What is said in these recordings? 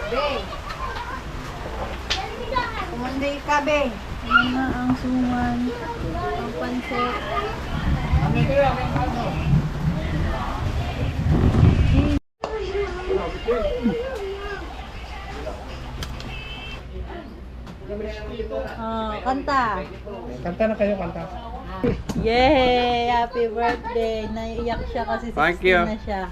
Be. Kumunday ka, be. Ayan na ang suman. Ang pansit. Kanta. Kanta na kayo, kanta. Yay! Happy birthday! Naiiyak siya kasi 16 Thank you. na siya.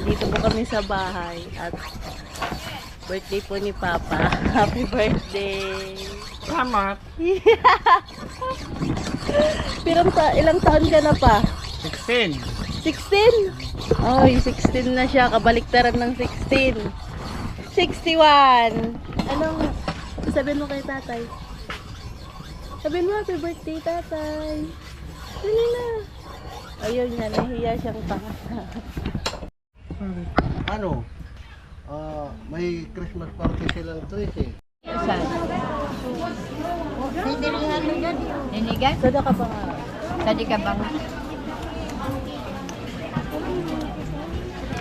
Dito po kami sa bahay at birthday po ni Papa. Happy birthday! Salamat. Pero ilang taon ka na pa? 16. 16? Oy, 16 na siya. Kabaliktaran ng 16. 61. Anong sabihin mo kay tatay? Sabihin mo, happy birthday, tatay. Dali na. Ayun yan, nahiya siyang tanga. Ano? May Christmas party silang tuwis eh. Saan? Didirihan mo dyan. Ninigan? Sada ka ba nga? Sadi ka bang?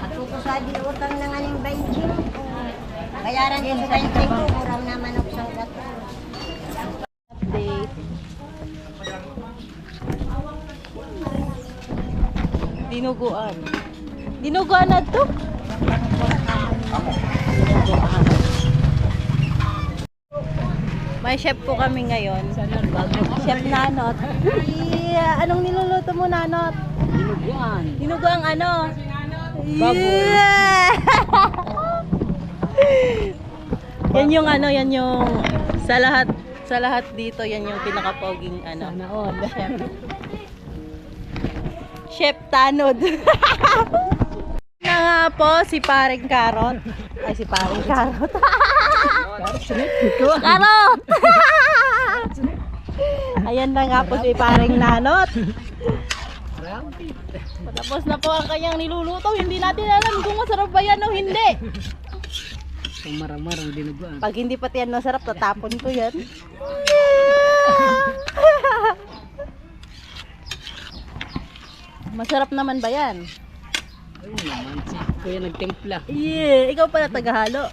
Ako ko sa utang ng aning 20. Bayaran ko sa 20 ko. Murang naman ako sa ugat. Update. Dinuguan. Dinuguan na to? May chef po kami ngayon. Chef Nanot. Yeah. Anong niluluto mo, Nanot? Dinuguan. Dinuguang ano? Baboy. Yeah. Yan yung ano, yan yung sa lahat dito, yan yung pinaka-poging ano. Chef. Chef Tanod. Na nga po si Paring Karot. Ay, si Paring Karot. Karot! Ayan na nga po si Paring Nanot. Tapos na po ang kanyang niluluto. Hindi natin alam kung masarap ba yan o hindi. Marang-marang dinuguan. Pag hindi pati yan masarap, tatapon ko yan. Masarap naman ba yan? Ayun naman, si Kuya nagtimpla. Yeah, ikaw pala tagahalo.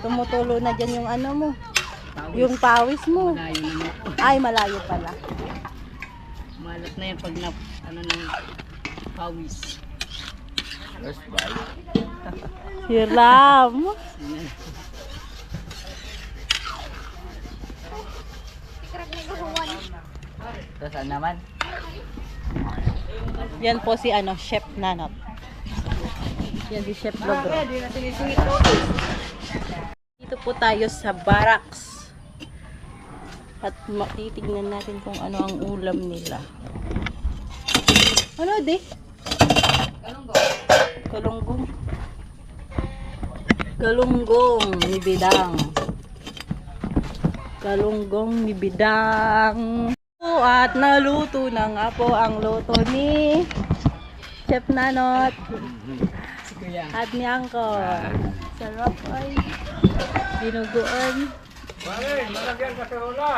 Tumutulo na dyan yung ano mo. Yung pawis mo. Malayo naman. Ay, malayo pala. Malat na yan pag na, ano ng pawis. Hiram. Saan naman? Yan po si ano, Chef Nanot. Yan si Chef Logro. Dito po tayo sa barracks. At titignan natin kung ano ang ulam nila. Ano di? Galunggong. Galunggong ni Bidang. Galunggong ni Bidang. At naluto na nga po ang luto ni Chef Nanot at ni Angkor. Sarap ay dinuguan. Malagyan ka sa hula.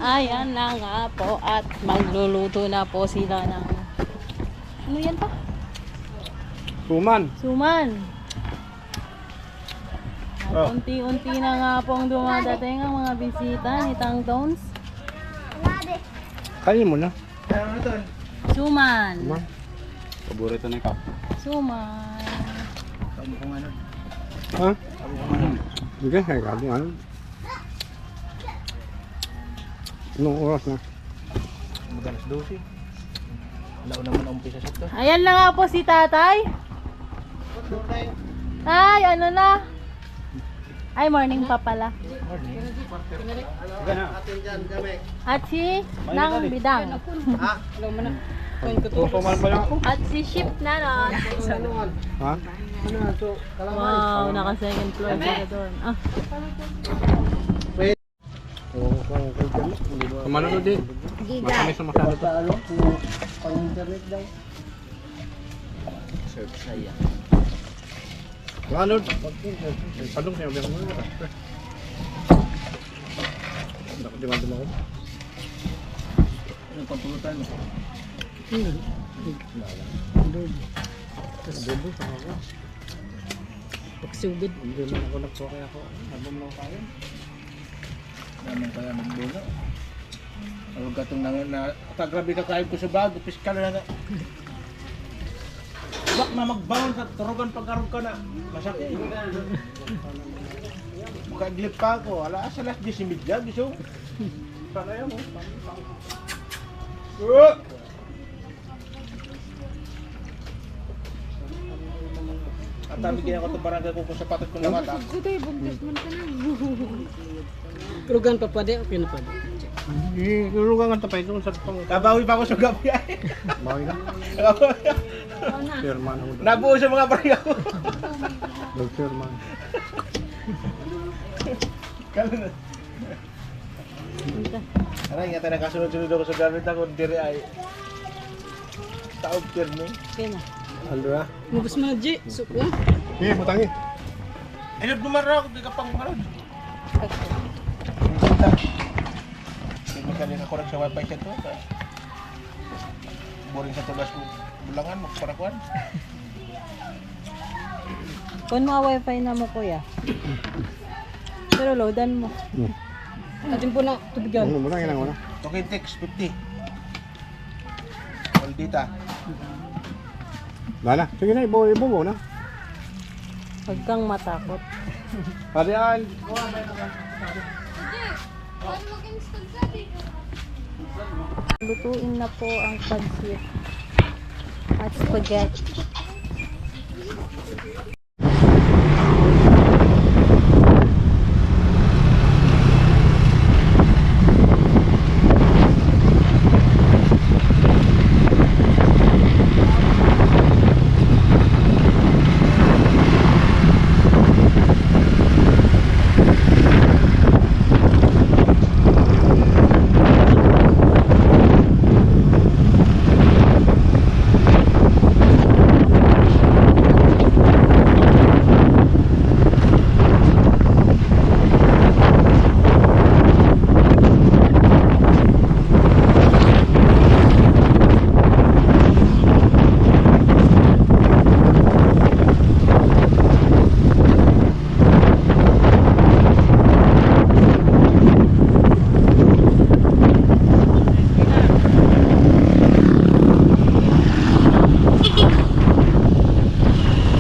Ayan na nga po at magluluto na po sila ng ano yan pa? Suman. Suman. Oh. Unti-unti na nga pong dumadating ang mga bisita ni Tang Tones. Kain mo na. Suman. Suman. Paborito na ka. Suman. Ha? Sige, kaya ka ano. Anong oras na? Magalas 12. Wala naman ang umpisa sa to. Ayan na nga po si tatay. Ay, ano na? Ay, morning pa pala. At si Nang Bidang. Tutuman ba lang ako? At si Chef Nanot. Ha? Wow, naka second floor sila doon. Ah, Kamano no din? Matamis na masyado to. Pang-internet daw. Saya. Lalo, padong siya, bilang mo. Nakadiman-diman ako. Anong pagpulutan mo? Adobo, saka ako. Pagsugod. Hindi man ako nagpokay ako. Album lang tayo. Naman kaya magbuno. Huwag ka itong grabe ka kain ko sa bago, piskal na na. Bak na magbaon sa turugan pagkarog ka na. Masakit. Makaglip pa ako. Alas 10:30 gusto. Panaya mo. At tabigyan ako itong barangay ko kung sapatos ko na mata. Kerugan pa pa okay na pa. Irugang ang tapay doon sa pang... Kabawi pa ako sa gabi ay. Bawi ka? Chairman ako doon. Nabuo sa mga barangay ko. Chairman. Kala na. Aray, nga tayo nakasunod-sunod ako sa gamit ako. Diri ay taog pirmi. Okay na. Aldo ah. Mabos mo na, G. Soup na. Eh, butangi. Ayun, bumara ako. Di ka pang marod. Hindi ka rin ako sa wifi siya to. Boring sa tulas ko. Bulangan, magparakuan. Kung mga wifi na mo kuya. Pero loadan mo. Atin po na tubigan. Ano mo na, ginang mo na. Okay, text 50. All data. Lala, sige na, ibo mo na. Huwag kang matakot. Parian. Lutuin na po ang pansit at spaghetti.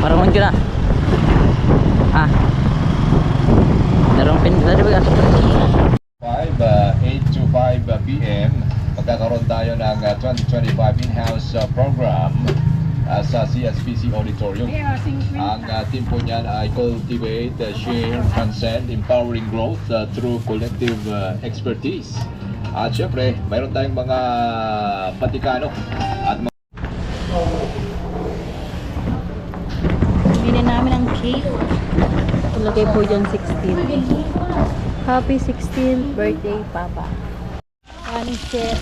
Parang ka na. Ah. Darong pin tadi ba? 8 to 5 p.m. Magkakaroon tayo ng 2025 in-house program sa CSPC Auditorium. Ang team po niyan ay cultivate, share, transcend, empowering growth through collective expertise. At syempre, mayroon tayong mga patikano at Bili namin ang cake. Ilagay po dyan 16. Happy 16th birthday, Papa. Ano siya?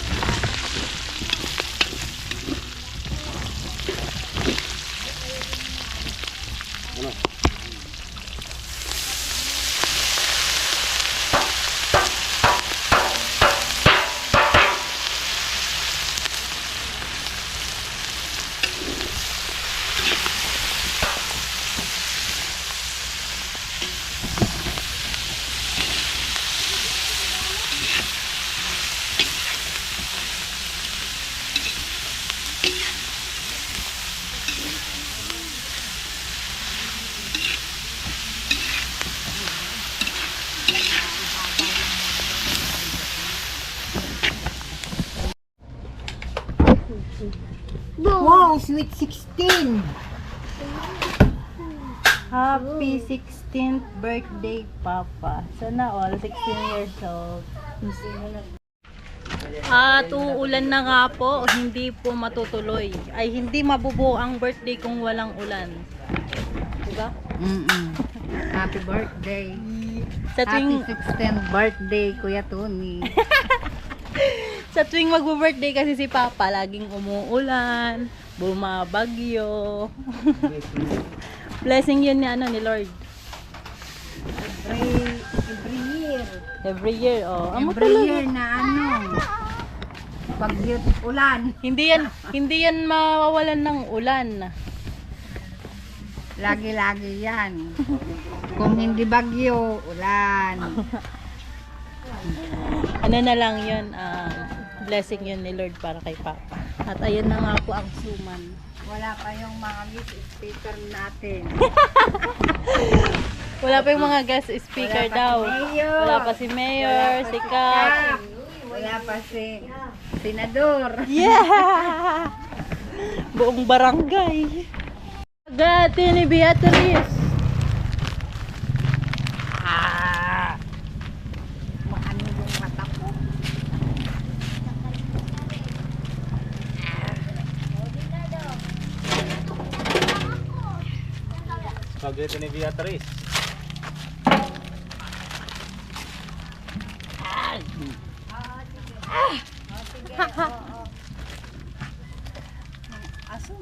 Wow, sweet 16! Happy 16th birthday, Papa. Sana all 16 years old. At uulan na nga po, hindi po matutuloy. Ay hindi mabubuo ang birthday kung walang ulan. Diba? Happy birthday! Sa tuwing, 16th birthday, Kuya Tony. sa tuwing magbo-birthday kasi si Papa, laging umuulan. bumabagyo. Blessing yun ni ano ni Lord. Every year. Every year, oh. Amo Every talaga. year na ano. Bagyot ulan. Hindi yan mawawalan ng ulan. Lagi-lagi yan. Kung hindi bagyo, ulan. Ano na lang yun, blessing yun ni Lord para kay Papa. At ayun na nga po ang suman. Wala pa yung mga guest speaker natin. Wala pa yung mga guest speaker Wala pa daw. si Mayor. Wala pa si Mayor, si Kat. Wala pa si Senador. Yeah! Buong barangay. Gati ni Beatrice. Maano yung mata ko. Spaghetti ni Beatrice. Aso.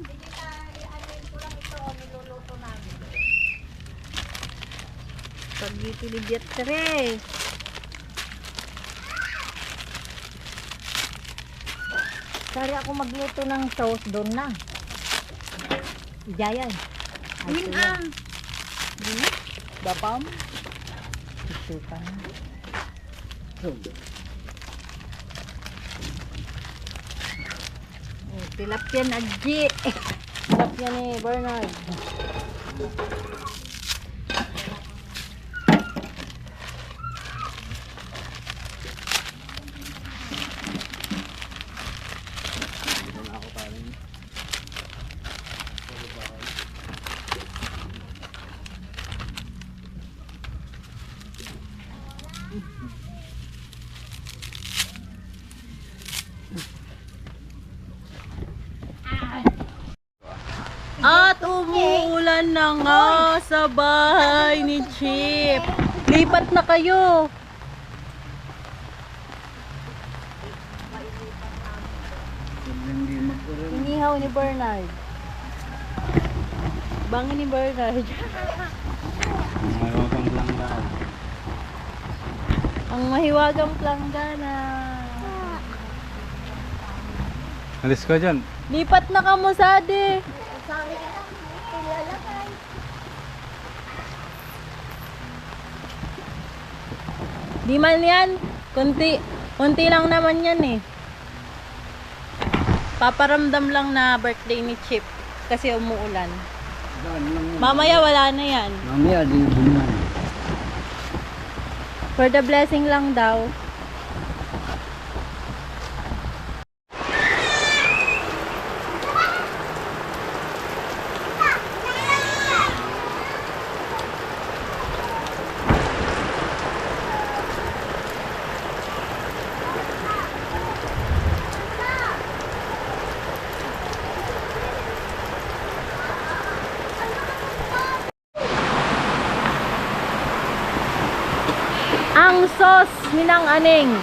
Spaghetti ni Beatrice. Sari ako magluto ng sauce doon na. Jayan. Yun ang. Bapam. Ito pa. Tilapia na G. Sarap yan ni Bernard. At umuulan na nga sa bahay ni Chip. Lipat na kayo. Inihaw ni Bernard. Bangin ni Bernard. Ang mahiwagang planggana. Alis ka dyan. Lipat na ka mo, Sade. Di man yan. Kunti lang naman yan eh. Paparamdam lang na birthday ni Chip. Kasi umuulan. Mamaya wala na yan. Mamaya di buman. For the blessing lang daw. Ang sauce minang aning.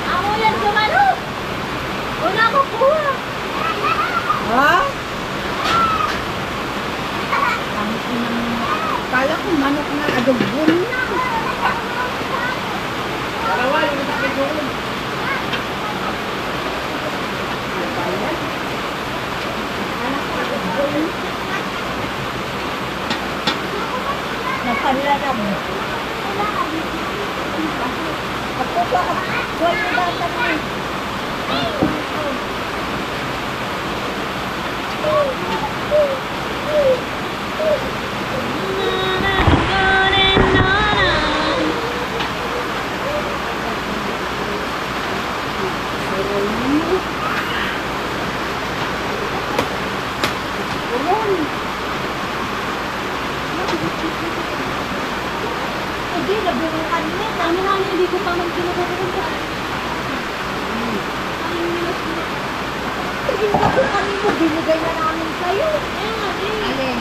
Ako yan gumano. Wala ko kuha. Ha? Kala ko manok na adobo na. Dalawa yung nakikigurin. Napanlaram. Ako pa, buwan yung bata mo. Hindi, nabunukan niya. Dami namin, hindi ko pa magkinukukuha. Tingin ka po kami mo, binigay na namin sa'yo. Alin?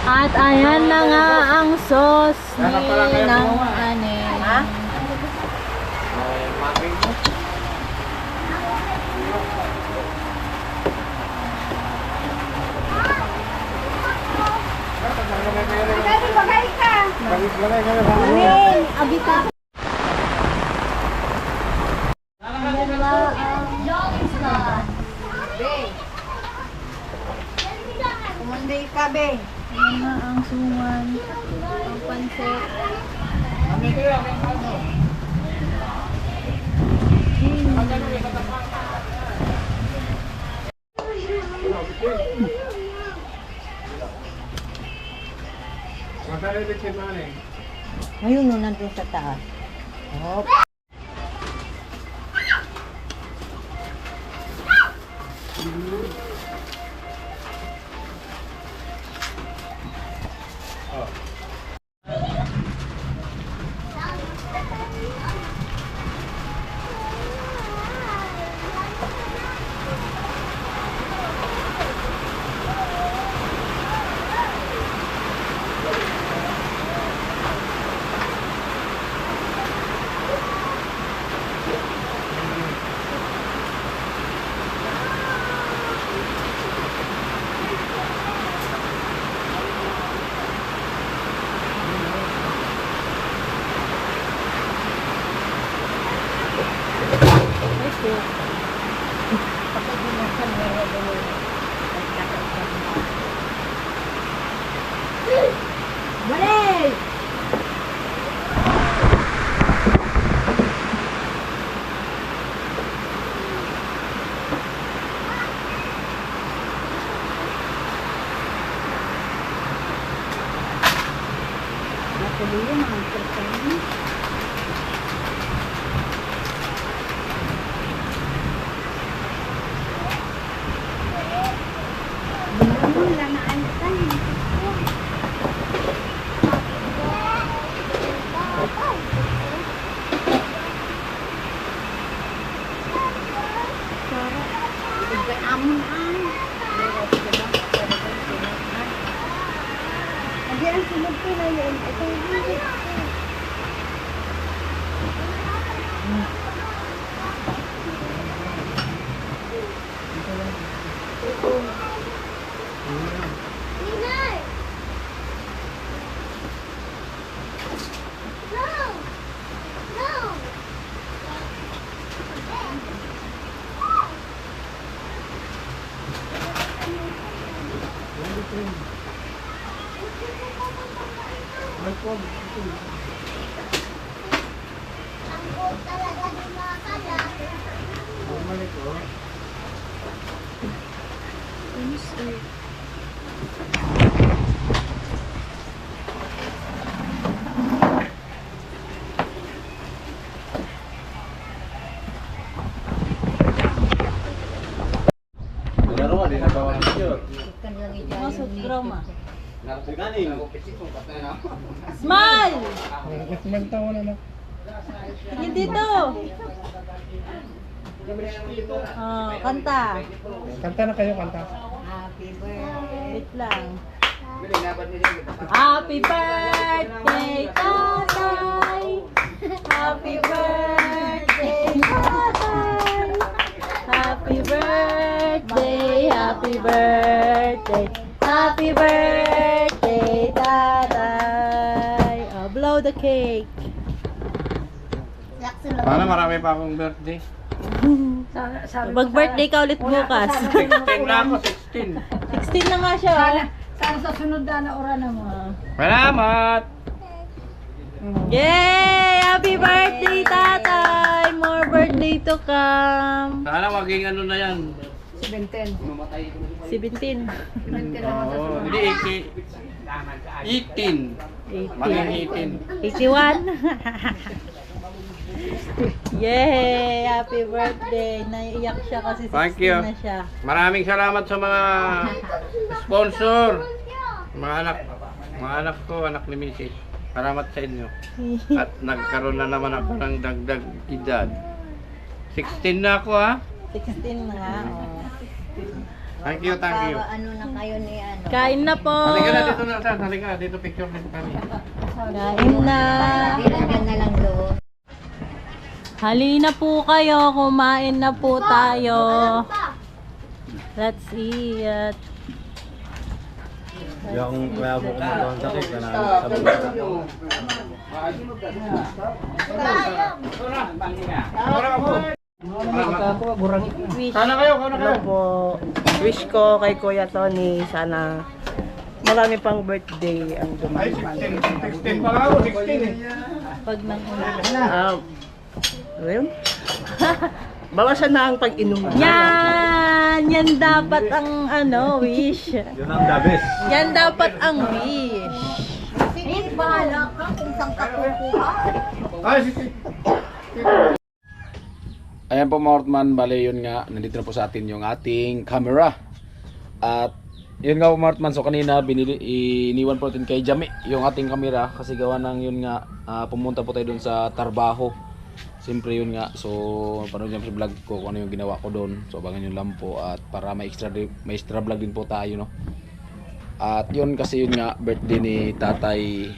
At ayan na nga ang sauce ni ng ane. Ha? Kumunday ka, be. Ayan na ang suman. Ang pansit. Ngayon no, nandun sa taas. Hop. Balik! Natuloy yung mga pertany. Wala na antan. Amon ay. Hindi ang sunod ko na yun. Ito hindi. Masuk drama. Smile! Magtawa na na. Tingin dito. Oh, kanta. Kanta na kayo, kanta. Happy birthday. Wait lang. Happy birthday, tatay! Happy birthday, tatay! Happy birthday, happy birthday, happy birthday, tatay! Oh, blow the cake. Sana marami pa akong birthday. Mag-birthday ka ulit bukas. 16 na ako, 16. 16 na nga siya. Oh. Sana sa sunod na oras na mo. Salamat! Yay! Happy birthday, tatay! More birthday to come. Sana maging ano na yan. 17. 17. Oo, hindi 18. Maging 81. Yay! Happy birthday! Naiiyak siya kasi 16 Thank you. na siya. Maraming salamat sa mga sponsor. Mga anak ko, anak ni Mrs. Salamat sa inyo. At nagkaroon na naman ako ng dagdag edad. 16 na ako ha. 16 na nga. Oh. Thank you, thank you. Para ano na kayo ni ano. Kain na po! Halika na dito na, Sas. Halika, dito picture dito kami. Kain na! Dilagyan na lang doon. Halina po kayo, kumain na po tayo. Let's eat. Yung kaya mo kumagawa sa cake na sabi ko. Wish Sana kayo, kana kayo. Po, wish ko kay Kuya Tony, sana marami pang birthday ang Ay, dumating. 16 pa lang ako, 16 eh. pag nang ulan. Ayun. Bawasan na ang pag-inom. Yan! Yan dapat ang ano, wish. Yun ang the best. Yan dapat ang wish. Sige, bahala ka kung saan ka kukuha. Ay, 16. Ayan po mga Hortman, bale yun nga, nandito na po sa atin yung ating camera. At yun nga po mga Hortman, so kanina iniwan po natin kay Jami yung ating camera kasi gawa ng yun nga, pumunta po tayo dun sa Tarbaho. Siyempre yun nga, so panood niyo sa vlog ko kung ano yung ginawa ko doon. So abangan nyo lang po at para may extra vlog din po tayo, no. At yun kasi yun nga, birthday ni Tatay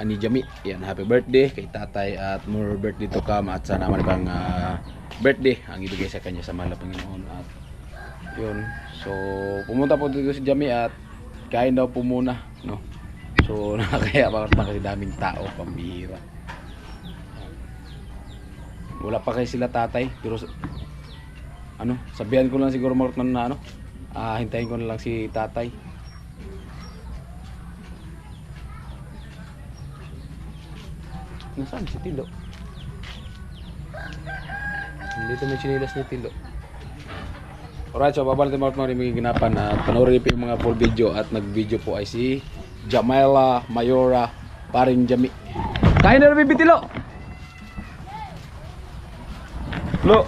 ni Jami. Yan, happy birthday kay Tatay at more birthday to come at sana naman ibang birthday ang ibigay sa kanya sa mahal na Panginoon. At yun, so pumunta po dito si Jami at kain daw po muna, no. So nakakaya pa kasi daming tao, pambihira. Wala pa kayo sila tatay, pero ano, sabihan ko lang siguro mga Hortman na ano, hintayin ko na lang si tatay. Nasaan si Tilo? Dito may chinilas ni Tilo. Alright, so babalik tayo mga Hortman, may ginapan at panoorin po yung mga full video at nag-video po ay si Jamela Mayora Paring Jami. Kain na rin, Tilo! Lo.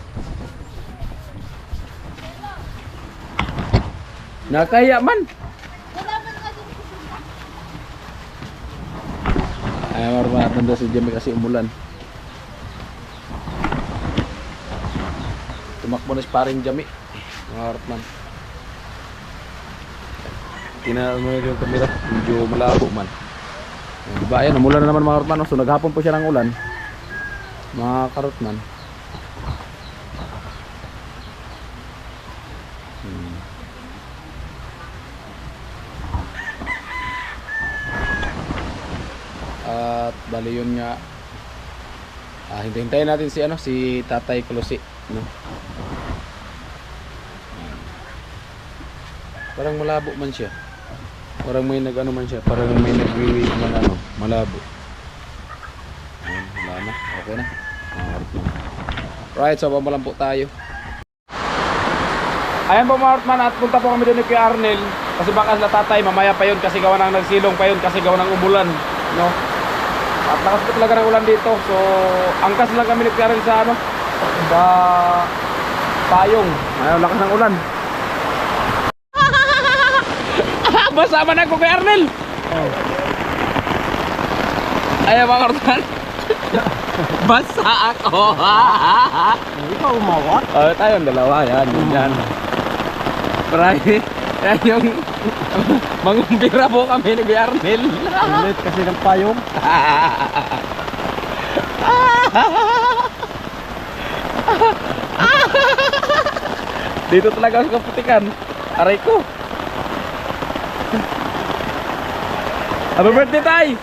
Nakaya man. Ay, marunong natin si Jimmy kasi umulan. Tumakbo na si paring Jimmy. Mga Hortman. Tingnan mo yung kamera. Medyo malabo man. Diba, ayan, umulan na naman mga Hortman. So naghapon po siya ng ulan. Mga Hortman. At bali yun nga, hintayin natin si ano, si Tatay Closi, no. Parang malabo man siya. Parang may nag-ano man siya, parang may nagwiwi man ano, malabo. Ayun, wala na, okay na. Right, so baba lang po tayo. Ayan po mga Ortman, at punta po kami doon ni Kuya Arnel. Kasi baka sila tatay, mamaya pa yun kasi gawa ng nagsilong pa yun kasi gawa ng umulan. No? At lakas po talaga ng ulan dito. So, angkas lang kami ni Kuya Arnel sa ano? Sa payong. Ayun, lakas ng ulan. Basama na ko Kuya Arnel! Ayan mga Ortman. Basa ako. Ikaw umawat? Tayong dalawa yan. Yan. Marami. Yan yung mangumpira po kami ni Kuya Arnel. Ulit kasi ng payong. Dito talaga ako sa putikan. Aray ko. Happy birthday, Tay!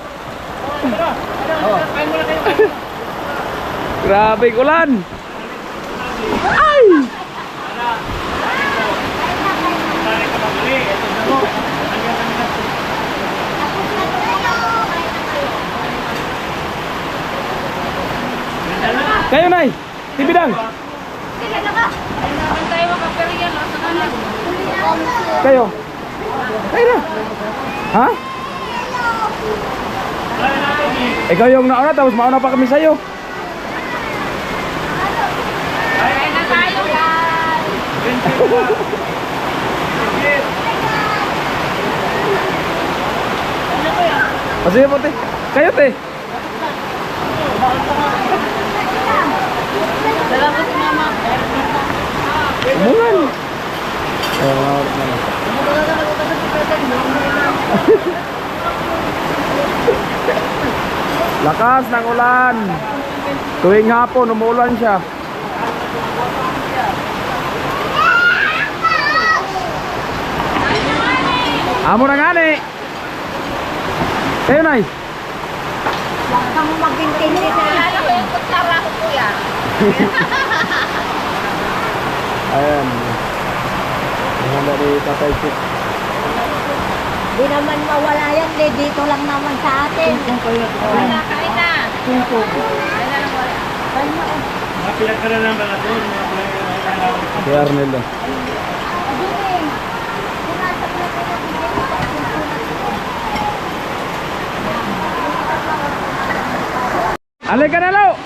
Grabe ulan. Ay! Kayo, Nay! Tibidang! Kayo! Kayo na! Ha? Ikaw yung nauna, tapos mauna pa kami sa'yo. Kaya na tayo guys! O sige po, te. Kayo, te. Salamat mama. Umulan. Lakas ng ulan. Tuwing hapon, umuulan siya. Amo na nga ni. Kayo, Nay. Huwag kang mag-intindi sa lalo ko yung kutsara ko kuya. Ayan. Handa ni Tatay Chip. Di naman mawala yan, dito lang naman sa atin. Wala, kain na. Kain na lang wala. Si Arnel lang. Alay ka na, Lo!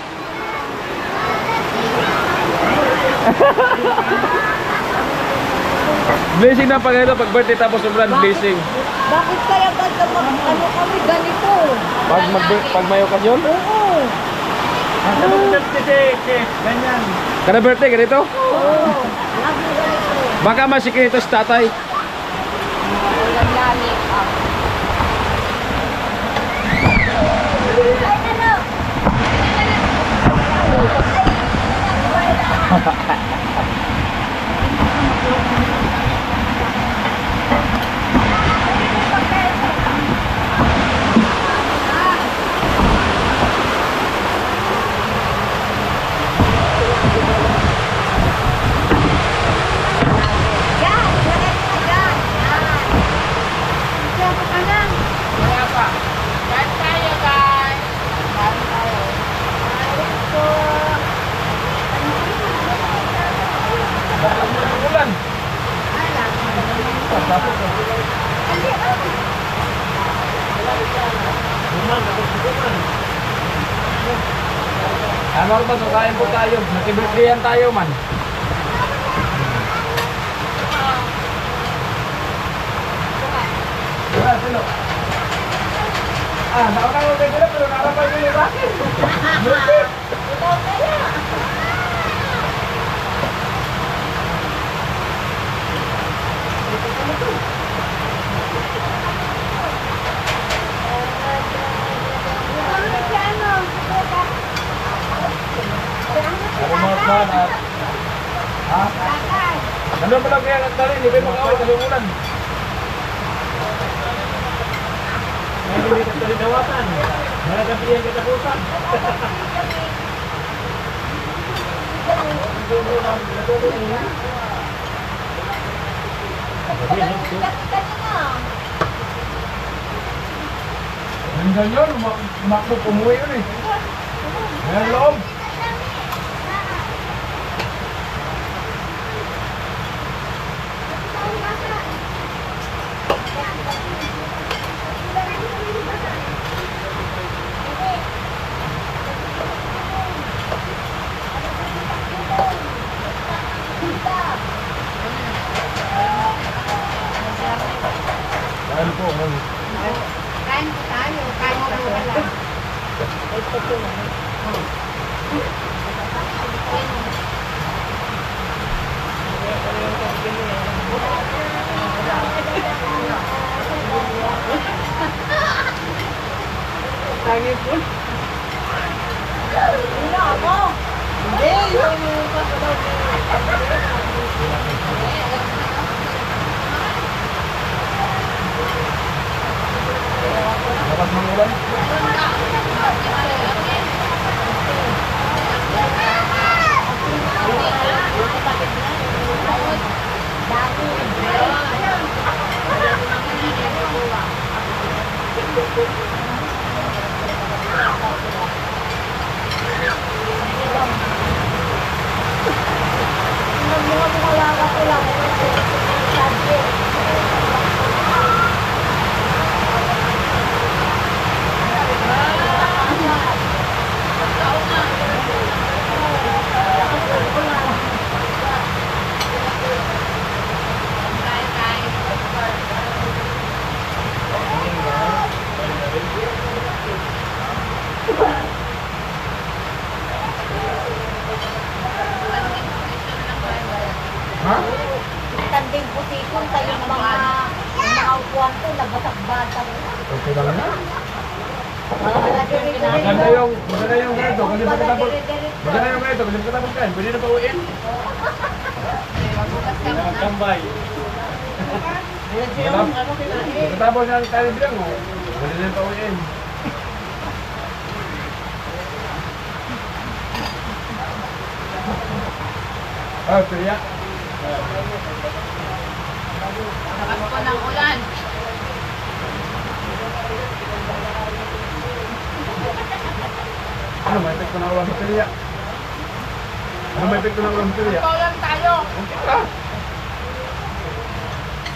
Blessing na pag ito, pag birthday tapos umulan, blessing. Bakit kaya ba't ano kami ganito? Pag may okasyon? Oo. Kada birthday, ganito? Oo. Lagi ganito. Baka masikin ito si tatay. Walang lali. Ano ba, so kain po tayo. Nag-birthdayan tayo man. Wala, sino? Nauna ko kayo sila, pero nakarapan ko yung akin. Birthday! Ikaw kaya. Ako mga man at... Ha? Nandun pala kaya nagtali, hindi kayo mag-away, kalungulan. Hindi ka tali dawatan. Nagkapiyan kita pusan. Hanggang yun, umakbo pumuwi yun eh. Ngayon loob. ito po. Tangi po. Hindi ako. Hindi, yung kasalaw. Dapat mangulan. Ha? Tanding putikon tayo yung mga upuan ko, nabatak-batak. Okay lang na. Maganda Maganda yung ganito. Kasi pagkatapos, maganda yung ganito. Kasi pagkatapos kain, pwede na pauwiin. Tambay. Pagkatapos na tayo bilang mo, pwede na pauwiin. Ah, kaya. Lakas po ng ulan. Ano, may epekto ng ulan sa pilya? Ano may epekto ng ulan sa pilya? Paulan tayo. Okay ka.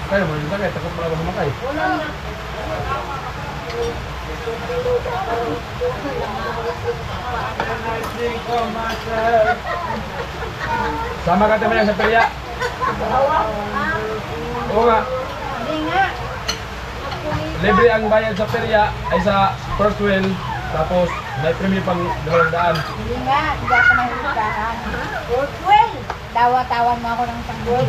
Kaya mo yung sakay, takot pala ba sumakay? Sama ka tayo sa pilya. Oo nga. Hindi nga. Libre ang bayad sa pilya ay sa first wheel. Tapos may premium pang 200. Hindi nga, hindi ako mahutahan. Well, tawa-tawan mo ako ng sanggol.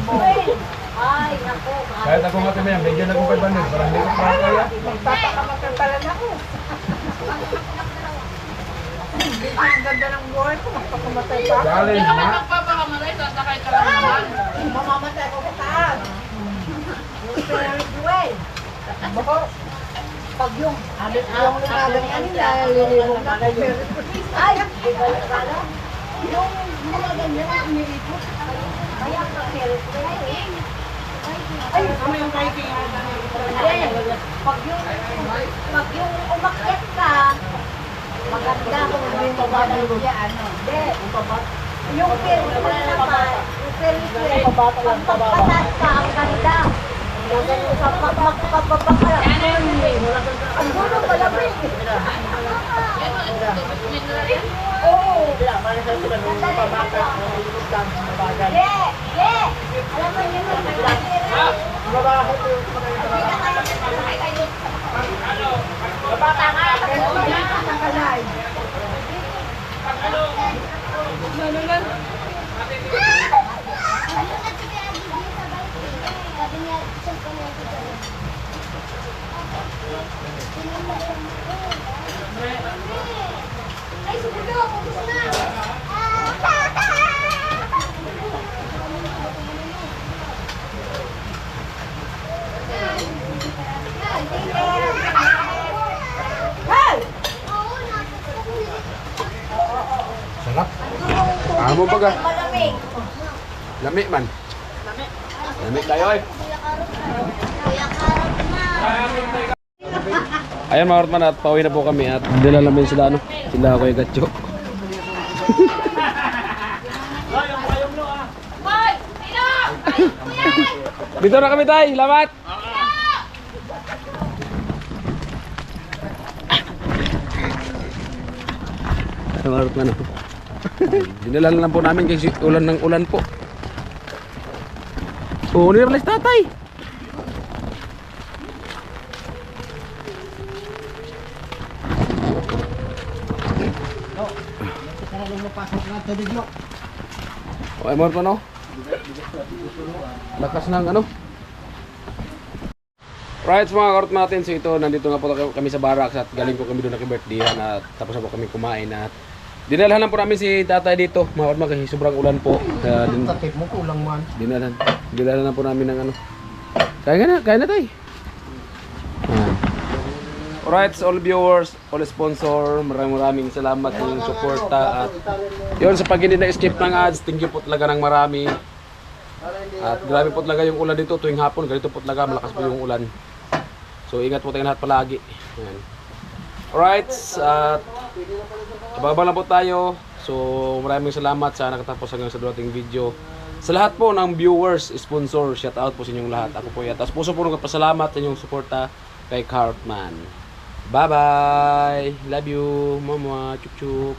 Ay, naku. Kahit ako nga tayo yan, bigyan akong 500. Parang hindi ko pa kaya. Magpapakamatagalan ako. Ang ganda ng buhay ko, magpakamatay pa ako. Challenge Hindi naman na. magpapakamalay, sasakay ka lang naman. Mamamatay ko sa taas. Well, pag yung Yung lumagan nila, lilibong na kay Mary. ay, di ba nakala? Yung mga ganyan ang umiripot. Kaya ka meron ko ay, Ano yung biking? hindi. Pag yung umakyat ka, maganda kung yung pabata niya, ano. Hindi. Yung Ferris wheel naman, yung Ferris wheel, pag pagpatas ka, ang ganda. Pag magpapababa ka, ang gulo malamig. Oo. Hindi. Alam mo yun, Ay, subudo! Putos na! Hey! Sarap. Amo baga. Malamig. Lami man. Lami tayo eh. Ayan mga ortman, at pauwi na po kami at dila namin sila ano, sila Kuya Gatcho. Dito na kami tayo, salamat! Ayan mga ortman, dinala lang po namin kasi ulan ng ulan po. Oh, nirelease tatay! Okay mo pa no? Lakas ng ano? Right mga karot natin, so ito nandito nga po kami sa barracks at galing ko kami doon naki-birthdayhan at tapos na po kami kumain at dinalhan lang po namin si tatay dito mga karot kasi sobrang ulan po. Takip mo kulang man. Dinalhan lang po namin ng ano. Kaya na tayo. Alright, so all viewers, all sponsor, maraming salamat sa inyong suporta at yun sa pag hindi na-skip ng ads, thank you po talaga ng marami. At grabe po talaga yung ulan dito tuwing hapon, ganito po talaga, malakas po yung ulan. So ingat po tayong lahat palagi. Ayan. Alright, at abang-abang lang po tayo. So maraming salamat sa nakatapos hanggang sa dating video. Sa lahat po ng viewers, sponsor, shout out po sa inyong lahat. Ako po yan. Tapos puso po nagpasalamat sa inyong suporta kay Cartman. Bye bye! Love you! Mama! Chup chup!